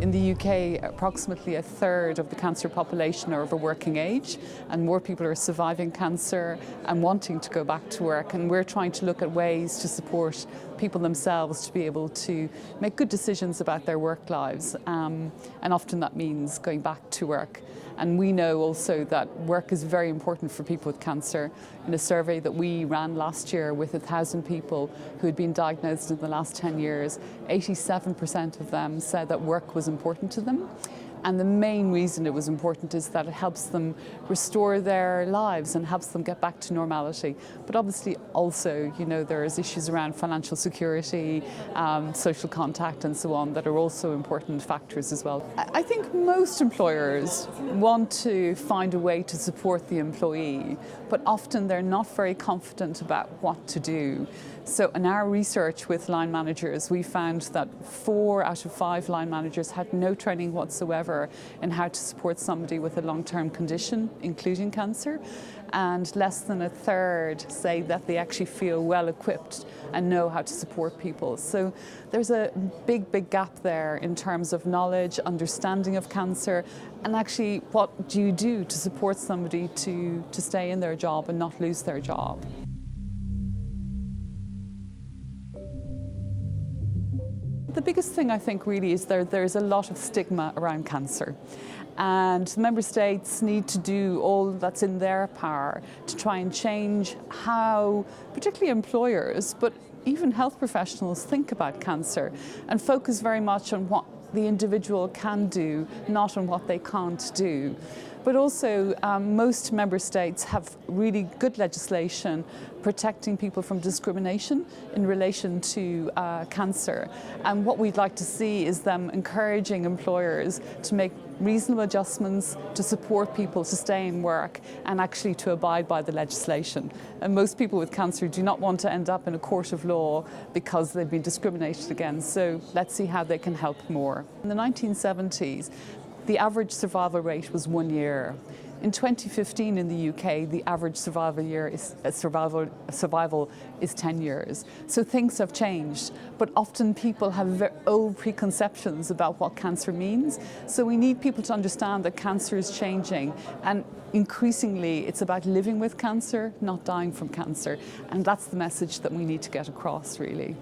In the UK, approximately a third of the cancer population are of a working age, and more people are surviving cancer and wanting to go back to work. And we're trying to look at ways to support people themselves to be able to make good decisions about their work lives. And often that means going back to work. And we know also that work is very important for people with cancer. In a survey that we ran last year with 1,000 people who had been diagnosed in the last 10 years, 87% of them said that work was important to them. And the main reason it was important is that it helps them restore their lives and helps them get back to normality. But obviously also, there's issues around financial security, social contact and so on that are also important factors as well. I think most employers want to find a way to support the employee, but often they're not very confident about what to do. So in our research with line managers, we found that 4 out of 5 line managers had no training whatsoever in how to support somebody with a long-term condition, including cancer. And less than a third say that they actually feel well equipped and know how to support people. So there's a big gap there in terms of knowledge, understanding of cancer, and actually what do you do to support somebody to stay in their job and not lose their job. The biggest thing I think really is there's a lot of stigma around cancer. And member states need to do all that's in their power to try and change how, particularly employers, but even health professionals think about cancer and focus very much on what the individual can do, not on what they can't do. But also, most member states have really good legislation protecting people from discrimination in relation to cancer. And what we'd like to see is them encouraging employers to make reasonable adjustments to support people to stay in work and actually to abide by the legislation. And most people with cancer do not want to end up in a court of law because they've been discriminated against. So let's see how they can help more. In the 1970s, the average survival rate was 1 year. In 2015 in the UK, the average survival is 10 years. So things have changed, but often people have very old preconceptions about what cancer means. So we need people to understand that cancer is changing, and increasingly it's about living with cancer, not dying from cancer. And that's the message that we need to get across, really.